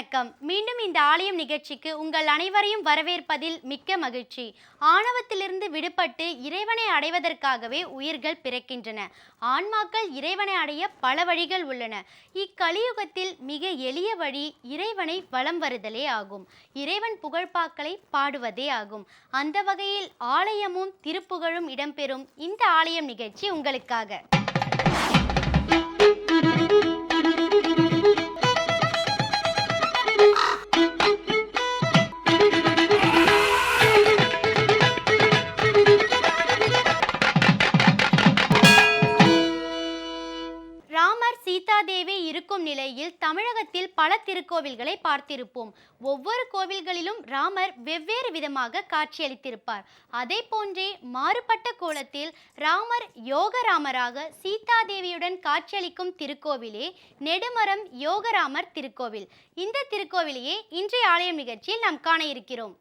வணக்கம். மீண்டும் இந்த ஆலயம் நிகழ்ச்சிக்கு உங்கள் அனைவரையும் வரவேற்பதில் மிக்க மகிழ்ச்சி. ஆணவத்திலிருந்து விடுபட்டு இறைவனை அடைவதற்காகவே உயிர்கள் பிறக்கின்றன. ஆன்மாக்கள் இறைவனை அடைய பல வழிகள் உள்ளன. இக்கலியுகத்தில் மிக எளிய வழி இறைவனை வலம் வருதலே ஆகும். இறைவன் புகழ்பாக்களை பாடுவதே ஆகும். அந்த வகையில் ஆலயமும் திருப்புகழும் இடம்பெறும் இந்த ஆலயம் நிகழ்ச்சி உங்களுக்காக. சீதாதேவி இருக்கும் நிலையில் தமிழகத்தில் பல திருக்கோவில்களை பார்த்திருப்போம். ஒவ்வொரு கோவில்களிலும் ராமர் வெவ்வேறு விதமாக காட்சியளித்திருப்பார். அதே போன்றே மாறுபட்ட கோலத்தில் ராமர் யோகராமராக சீதாதேவியுடன் காட்சியளிக்கும் திருக்கோவிலே நெடுமரம் யோகராமர் திருக்கோவில். இந்த திருக்கோவிலையே இன்றைய ஆலயம் நிகழ்ச்சியில் நாம் காண இருக்கிறோம்.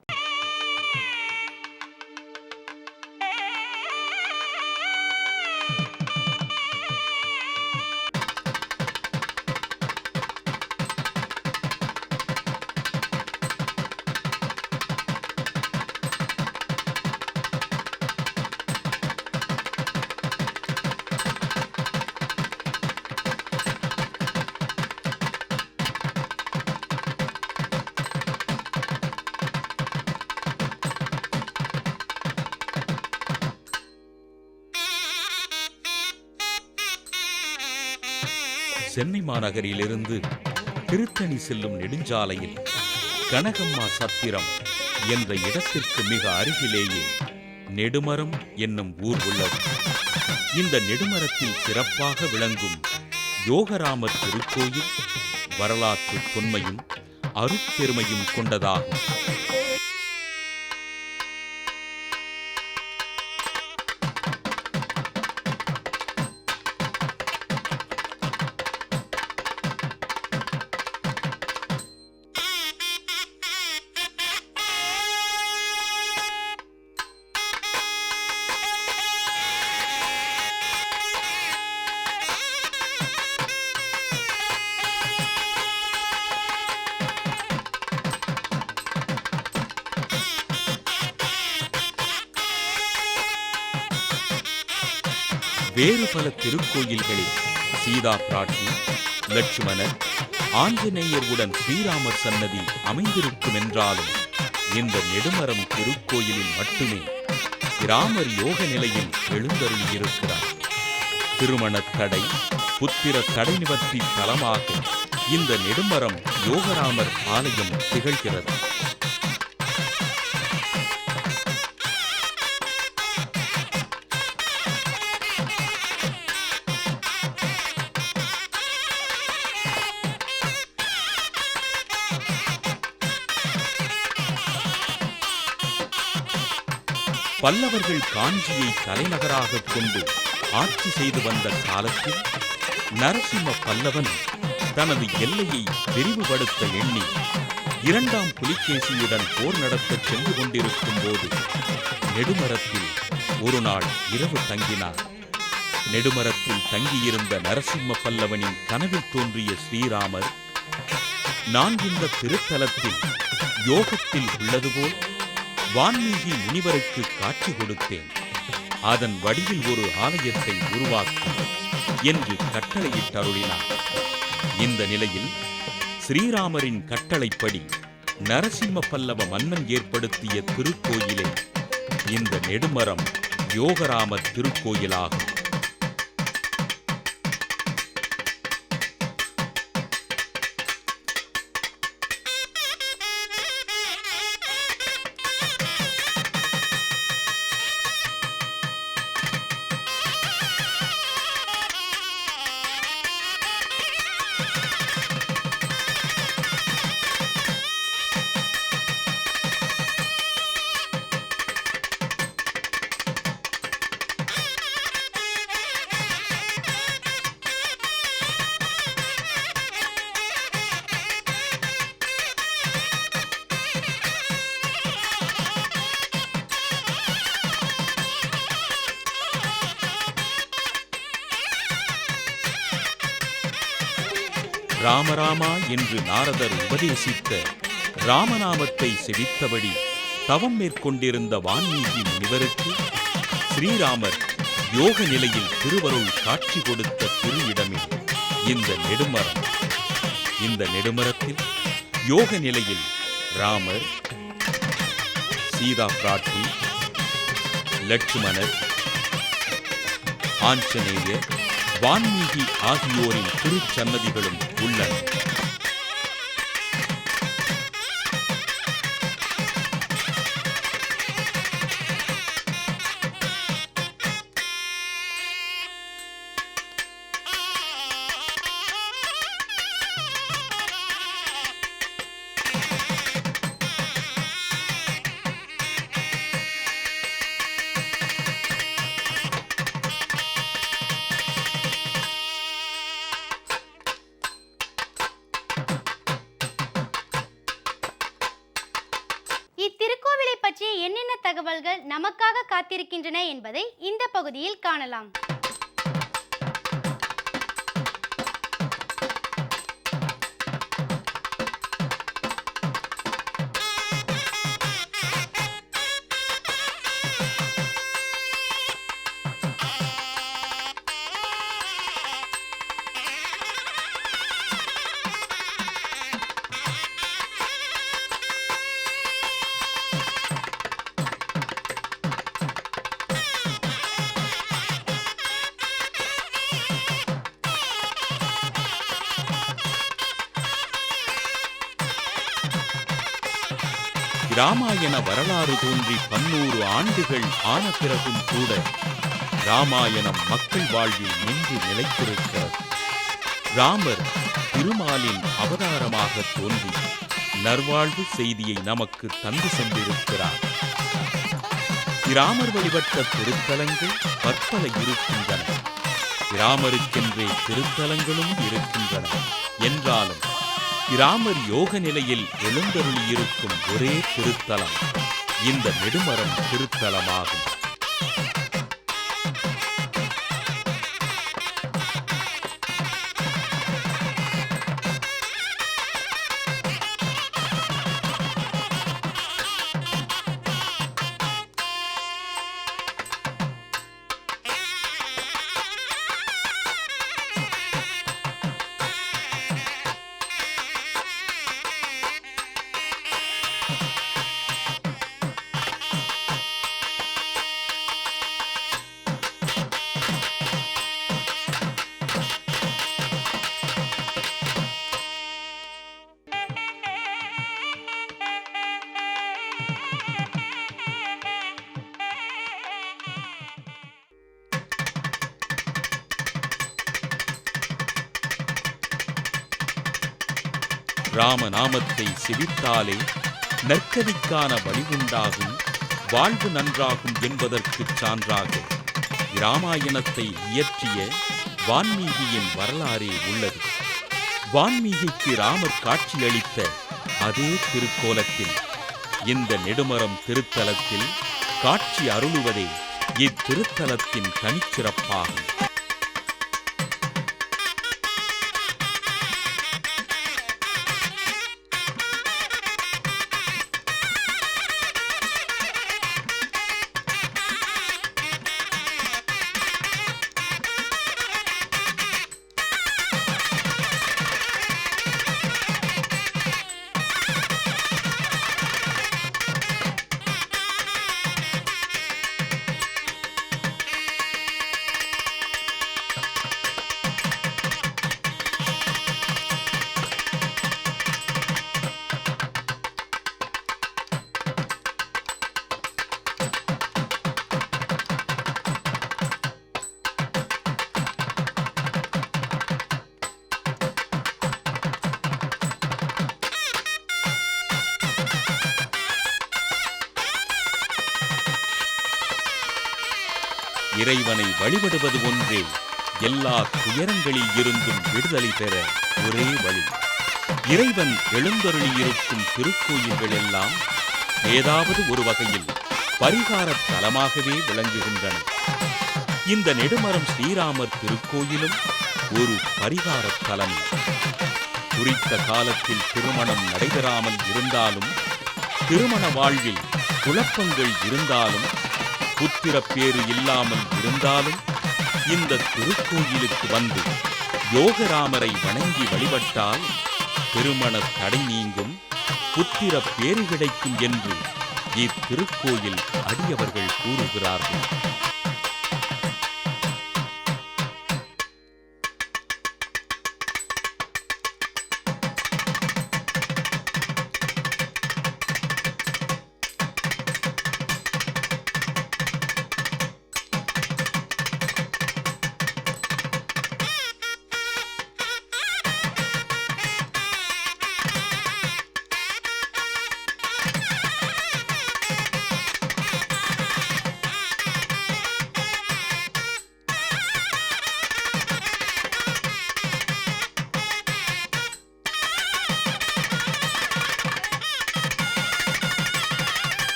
சென்னை மாநகரிலிருந்து திருத்தணி செல்லும் நெடுஞ்சாலையில் கனகம்மா சத்திரம் என்ற இடத்திற்கு மிக அருகிலேயே நெடுமரம் என்னும் ஊர் உள்ளது. இந்த நெடுமரத்தில் சிறப்பாக விளங்கும் யோகராமர் திருக்கோயில் வரலாற்று தொன்மையும் அருட்பெருமையும் கொண்டதாகும். வேறு பல திருக்கோயில்களில் சீதா பிராட்டி, லட்சுமணர், ஆஞ்சநேயருடன் ஸ்ரீராமர் சன்னதி அமைந்திருக்கும் என்றாலும் இந்த நெடுமரம் திருக்கோயிலில் மட்டுமே ராமர் யோக நிலையில் எழுந்தருளியிருக்கிறார். திருமணத் தடை, புத்திர தடை நிவர்த்தி தலமாக இந்த நெடுமரம் யோகராமர் ஆலயம் திகழ்கிறது. பல்லவர்கள் காஞ்சியை தலைநகராக கொண்டு ஆட்சி செய்து வந்த காலத்தில் நரசிம்ம பல்லவன் தனது எல்லையை விரிவுபடுத்த எண்ணி இரண்டாம் புலிகேசியுடன் போர் நடத்த சென்று கொண்டிருக்கும் போது நெடுமரத்தில் ஒரு நாள் இரவு தங்கினார். நெடுமரத்தில் தங்கியிருந்த நரசிம்ம பல்லவனின் கனவில் தோன்றிய ஸ்ரீராமர், நான் இந்த திருத்தலத்தில் யோகத்தில் உள்ளது போல் வான்மீகி முனிவருக்கு காட்சி கொடுத்தேன். அதன் வடிவில் ஒரு ஆலயத்தை உருவாக்கும் என்று கட்டளையிட்டருளினார். இந்த நிலையில் ஸ்ரீராமரின் கட்டளைப்படி நரசிம்ம பல்லவ மன்னன் ஏற்படுத்திய திருக்கோயிலே இந்த நெடுமரம் யோகராமர் திருக்கோயிலாகும். ராமராமா என்று நாரதர் உபதேசித்த ராமநாமத்தை செவித்தபடி தவம் மேற்கொண்டிருந்த வான்மீகி முனிவருக்கு ஸ்ரீராமர் யோக நிலையில் திருவருள் காட்சி கொடுத்த திரு இடமே இந்த நெடுமரம். இந்த நெடுமரத்தில் யோக நிலையில் ராமர், சீதா பிராட்டி, லட்சுமணர், ஆஞ்சநேயர், வான்மீகி ஆகியோரின் திருச்சன்னதிகளும் உள்ளன. இத்திருக்கோவிலை பற்றிய என்னென்ன தகவல்கள் நமக்காக காத்திருக்கின்றன என்பதை இந்த பகுதியில் காணலாம். இராமாயண வரலாறு தோன்றி 100 ஆண்டுகள் ஆன பிறகும் கூட இராமாயணம் மக்கள் வாழ்வில் நின்று நிலைத்திருக்கிறது. ராமர் திருமாலின் அவதாரமாக தோன்றி நல்வாழ்வு செய்தியை நமக்கு தந்து சென்றிருக்கிறார். ராமர் வழிபட்ட திருத்தலங்கள் பற்பல இருக்கின்றன. ராமருக்கென்றே திருத்தலங்களும் இருக்கின்றன. என்றாலும் ராமர் யோக நிலையில் எழுந்தருளியிருக்கும் ஒரே திருத்தலம் இந்த நெடுமரம் திருத்தலமாகும். ராமநாமத்தை செவித்தாலே நற்கதிக்கான வழி உண்டாகும், வாழ்வு நன்றாகும் என்பதற்குச் சான்றாக இராமாயணத்தை இயற்றிய வான்மீகியின் வரலாறே உள்ளது. வான்மீகிக்கு ராமர் காட்சியளித்த அதே திருக்கோலத்தில் இந்த நெடுமரம் திருத்தலத்தில் காட்சி அருளுவதே இத்திருத்தலத்தின் தனிச்சிறப்பாகும். இறைவனை வழிபடுவது ஒன்றே எல்லா துயரங்களில் இருந்தும் விடுதலை பெற ஒரே வழி. இறைவன் எழுந்தருளியிருக்கும் திருக்கோயில்கள் எல்லாம் ஏதாவது ஒரு வகையில் பரிகார தலமாகவே விளங்குகின்றன. இந்த நெடுமரம் ஸ்ரீராமர் திருக்கோயிலும் ஒரு பரிகார தலம். குறித்த காலத்தில் திருமணம் நடைபெறாமல் இருந்தாலும், திருமண வாழ்வில் குழப்பங்கள் இருந்தாலும், புத்திரப்பேறு இல்லாமல் இருந்தாலும் இந்த திருக்கோயிலுக்கு வந்து யோகராமரை வணங்கி வழிபட்டால் திருமண தடை நீங்கும், புத்திர பேறு கிடைக்கும் என்று இத்திருக்கோயில் அடியவர்கள் கூறுகிறார்கள்.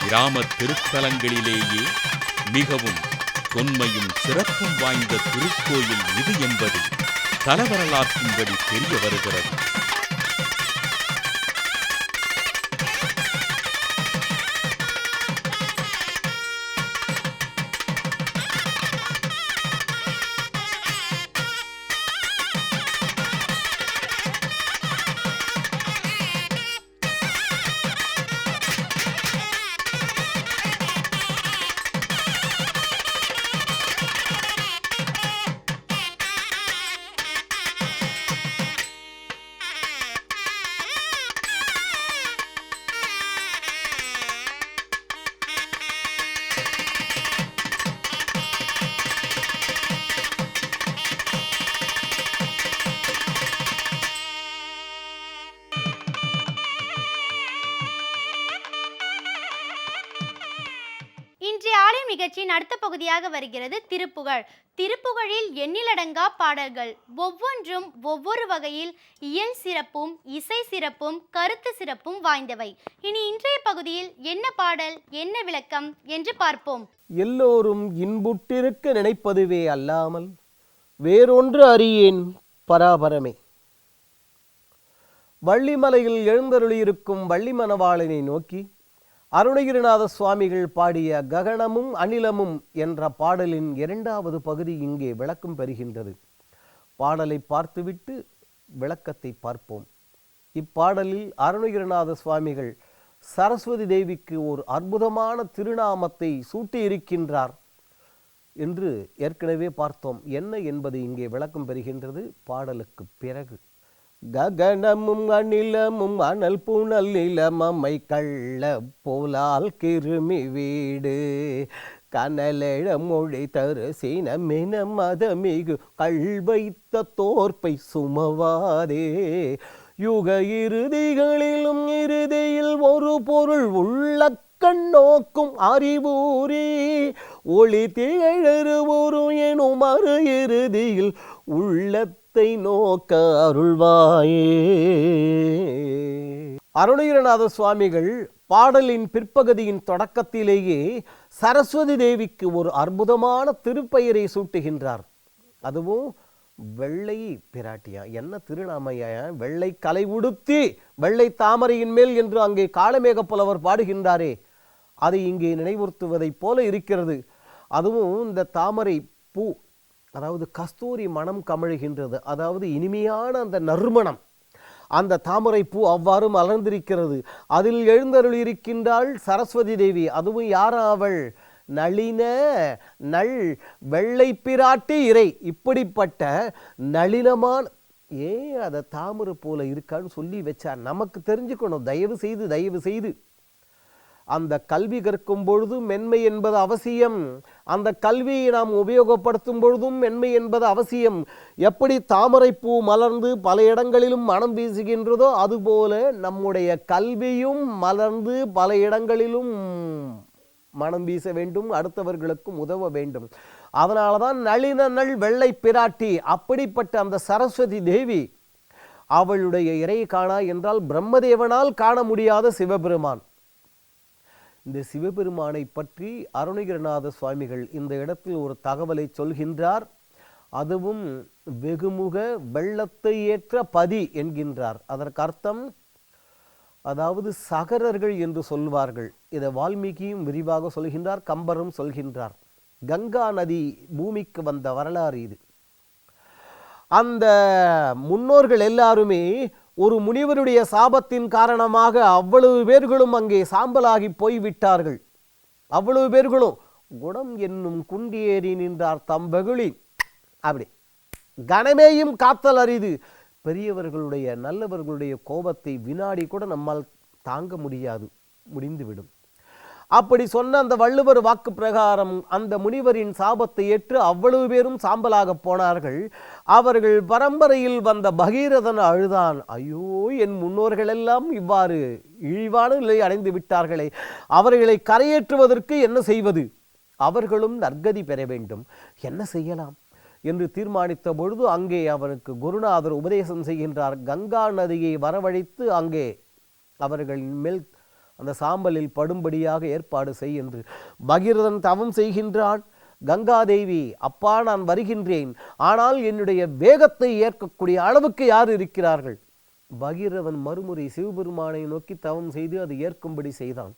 கிராம திருத்தலங்களிலேயே மிகவும் தொன்மையும் சிறப்பும் வாய்ந்த திருக்கோயில் இது என்பது தலவரலாற்றின்படி தெரிய வருகிறது. இன்றைய ஆலயம் நிகழ்ச்சியின் அடுத்த பகுதியாக வருகிறது திருப்புகழ். திருப்புகழில் எண்ணிலடங்கா பாடல்கள், ஒவ்வொன்றும் ஒவ்வொரு வகையில் இயல் சிறப்பும் இசை சிறப்பும் கருத்து சிறப்பும் வாய்ந்தவை. இனி இன்றைய பகுதியில் என்ன பாடல், என்ன விளக்கம் என்று பார்ப்போம். எல்லோரும் இன்புற்றிருக்க நினைப்பதுவே அல்லாமல் வேறொன்று அறியேன் பராபரமே. வள்ளிமலையில் எழுந்தருளியிருக்கும் வள்ளி மணவாளனை நோக்கி அருணகிரிநாத சுவாமிகள் பாடிய ககனமும் அனிலமும் என்ற பாடலின் இரண்டாவது பகுதி இங்கே விளக்கம் பெறுகின்றது. பாடலை பார்த்துவிட்டு விளக்கத்தை பார்ப்போம். இப்பாடலில் அருணகிரிநாத சுவாமிகள் சரஸ்வதி தேவிக்கு ஒரு அற்புதமான திருநாமத்தை சூட்டியிருக்கின்றார் என்று ஏற்கனவே பார்த்தோம். என்ன என்பது இங்கே விளக்கம் பெறுகின்றது பாடலுக்கு பிறகு. ககனமும் அநிலமும் அனல் புனல் நிலமமை கள்ள போலால் கிருமி வீடு கனலெழ மொழி தரு சீனமென மதமிகு கள்வைத்த தோற்பை சுமவாதே யுக இறுதிகளிலும் இறுதியில் ஒரு பொருள் உள்ள கண்ணோக்கும் அறிவூரி ஒளி திகழறுவோரு எனும் மறு இறுதியில் உள்ளத்தை நோக்க அருள்வாயே. அருணகிரிநாத சுவாமிகள் பாடலின் பிற்பகுதியின் தொடக்கத்திலேயே சரஸ்வதி தேவிக்கு ஒரு அற்புதமான திருப்பெயரை சூட்டுகின்றார். அதுவும் வெள்ளை பிராட்டியா. என்ன திருநாமையா? வெள்ளை கலை உடுத்தி வெள்ளை தாமரையின் மேல் என்று அங்கே காளமேக புலவர் பாடுகின்றாரே, அதை இங்கே நினைவுறுத்துவதைப் போல இருக்கிறது. அதுவும் இந்த தாமரை பூ, அதாவது கஸ்தூரி மனம் கமழுகின்றது, அதாவது இனிமையான அந்த நறுமணம். அந்த தாமரை பூ அவ்வாறு மலர்ந்திருக்கிறது. அதில் எழுந்தருளியிருக்கின்றாள் சரஸ்வதி தேவி. அதுவும் யார் அவள்? நளின நள் வெள்ளை பிராட்டி இறை. இப்படிப்பட்ட நளினமான அதை தாமரை போல இருக்கான்னு சொல்லி வச்சா நமக்கு தெரிஞ்சுக்கணும். தயவு செய்து அந்த கல்வி கற்கும் பொழுதும் மென்மை என்பது அவசியம். அந்த கல்வியை நாம் உபயோகப்படுத்தும் பொழுதும் மென்மை என்பது அவசியம். எப்படி தாமரைப்பூ மலர்ந்து பல இடங்களிலும் மனம் வீசுகின்றதோ அதுபோல நம்முடைய கல்வியும் மலர்ந்து பல இடங்களிலும் மனம் வீச வேண்டும், அடுத்தவர்களுக்கும் உதவ வேண்டும். அதனால தான் நளின நள் வெள்ளை பிராட்டி. அப்படிப்பட்ட அந்த சரஸ்வதி தேவி அவளுடைய இறை காணா என்றால் பிரம்மதேவனால் காண முடியாத சிவபெருமான். இந்த சிவபெருமானை பற்றி அருணகிரிநாத சுவாமிகள் இந்த இடத்தில் ஒரு தகவலை சொல்கின்றார். அதுவும் வெகுமுக வெள்ளத்தை ஏற்ற பதி என்கின்றார். அதற்கு அர்த்தம் அதாவது சகரர்கள் என்று சொல்வார்கள். இதை வால்மீகியும் விரிவாக சொல்கின்றார், கம்பரும் சொல்கின்றார். கங்கா நதி பூமிக்கு வந்த வரலாறு இது. அந்த முன்னோர்கள் எல்லாருமே ஒரு முனிவருடைய சாபத்தின் காரணமாக அவ்வளவு பேர்களும் அங்கே சாம்பலாகி போய்விட்டார்கள். அவ்வளவு பேர்களும் குணம் என்னும் குண்டியேறி நின்றார் தம் வெகுளி. அப்படி கணமேயும் காத்தல் அரிது. பெரியவர்களுடைய நல்லவர்களுடைய கோபத்தை வினாடி கூட நம்மால் தாங்க முடியாது, முடிந்துவிடும். அப்படி சொன்ன அந்த வள்ளுவர் வாக்கு பிரகாரம் அந்த முனிவரின் சாபத்தை ஏற்று அவ்வளவு பேரும் சாம்பலாக போனார்கள். அவர்கள் பரம்பரையில் வந்த பகீரதன் அழுதான், ஐயோ என் முன்னோர்கள் எல்லாம் இவ்வாறு இழிவான நிலை அடைந்து விட்டார்களே, அவர்களை கரையேற்றுவதற்கு என்ன செய்வது? அவர்களும் நற்கதி பெற வேண்டும், என்ன செய்யலாம் என்று தீர்மானித்த பொழுது அங்கே அவருக்கு குருநாதர் உபதேசம் செய்கின்றார். கங்கா நதியை வரவழைத்து அங்கே அவர்களின் மேல் அந்த சாம்பலில் படும்படியாக ஏற்பாடு செய் என்று. பகீரதன் தவம் செய்கின்றான். கங்காதேவி, அப்பா நான் வருகின்றேன், ஆனால் என்னுடைய வேகத்தை ஏற்கக்கூடிய அளவுக்கு யார் இருக்கிறார்கள்? பகீரதன் மறுமுறை சிவபெருமானை நோக்கி தவம் செய்து அது ஏற்கும்படி செய்தான்.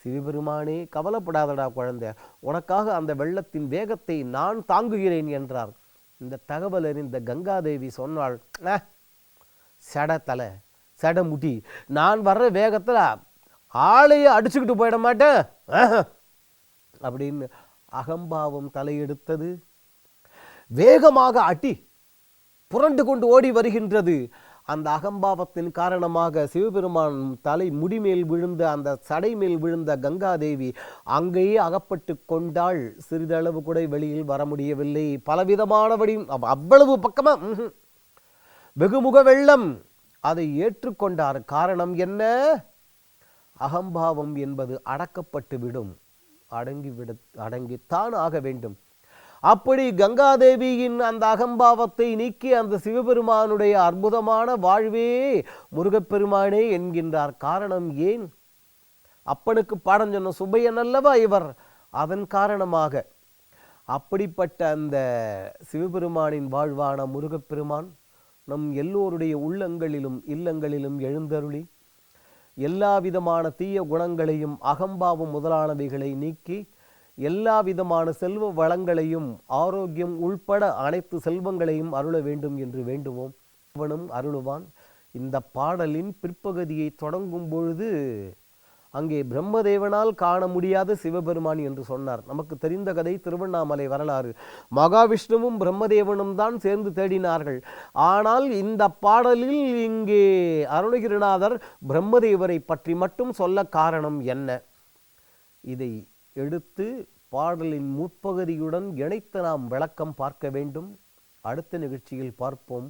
சிவபெருமானே, கவலைப்படாதடா குழந்தை, உனக்காக அந்த வெள்ளத்தின் வேகத்தை நான் தாங்குகிறேன் என்றார். இந்த தகவல் அறிந்த கங்காதேவி சொன்னாள், சட தலை சட முடி, நான் வர்ற வேகத்தில் ஆளையை அடிச்சுக்கிட்டு போயிட மாட்டேன் அப்படின்னு அகம்பாவம் தலையெடுத்தது. வேகமாக அடி புரண்டு கொண்டு ஓடி வருகின்றது. அந்த அகம்பாவத்தின் காரணமாக சிவபெருமான் தலை முடிமேல் விழுந்த அந்த சடை மேல் விழுந்த கங்காதேவி அங்கேயே அகப்பட்டு கொண்டாள். சிறிதளவு கூட வெளியில் வர முடியவில்லை. பலவிதமானபடி அவ்வளவு பக்கமா வெகுமுக வெள்ளம் அதை ஏற்றுக்கொண்டார். காரணம் என்ன? அகம்பாவம் என்பது அடக்கப்பட்டு விடும், அடங்கித்தான் ஆக வேண்டும். அப்படி கங்காதேவியின் அந்த அகம்பாவத்தை நீக்கி அந்த சிவபெருமானுடைய அற்புதமான வாழ்வே முருகப்பெருமானே என்கின்றார். காரணம் ஏன்? அப்பனுக்கு பாடம் சொன்ன சுபையன் அல்லவா இவர். அதன் காரணமாக அப்படிப்பட்ட அந்த சிவபெருமானின் வாழ்வான முருகப்பெருமான் நம் எல்லோருடைய உள்ளங்களிலும் இல்லங்களிலும் எழுந்தருளி எல்லா விதமான தீய குணங்களையும் அகம்பாவம் முதலானவைகளை நீக்கி எல்லா விதமான செல்வ வளங்களையும் ஆரோக்கியம் உள்பட அனைத்து செல்வங்களையும் அருள வேண்டும் என்று வேண்டுவோம். அவனும் அருளுவான். இந்த பாடலின் பிற்பகுதியை தொடங்கும் பொழுது அங்கே பிரம்மதேவனால் காண முடியாத சிவபெருமான் என்று சொன்னார். நமக்கு தெரிந்த கதை திருவண்ணாமலை வரலாறு. மகாவிஷ்ணுவும் பிரம்மதேவனும் தான் சேர்ந்து தேடினார்கள். ஆனால் இந்த பாடலில் இங்கே அருணகிரிநாதர் பிரம்மதேவரை பற்றி மட்டும் சொல்ல காரணம் என்ன? இதை எடுத்து பாடலின் முற்பகுதியுடன் இணைத்து நாம் விளக்கம் பார்க்க வேண்டும். அடுத்த நிகழ்ச்சியில் பார்ப்போம்.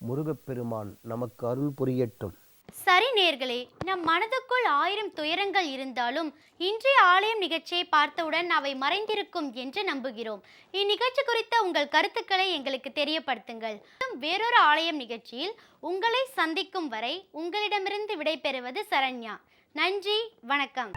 முருகப்பெருமான் நமக்கு அருள் புரியட்டும். சரி நேர்களே, நம் மனதுக்குள் 1000 துயரங்கள் இருந்தாலும் இன்றைய ஆலயம் நிகழ்ச்சியை பார்த்தவுடன் அவை மறைந்திருக்கும் என்று நம்புகிறோம். இந்நிகழ்ச்சி குறித்த உங்கள் கருத்துக்களை எங்களுக்கு தெரியப்படுத்துங்கள். வேறொரு ஆலயம் நிகழ்ச்சியில் உங்களை சந்திக்கும் வரை உங்களிடமிருந்து விடைபெறுவது சரண்யா. நன்றி, வணக்கம்.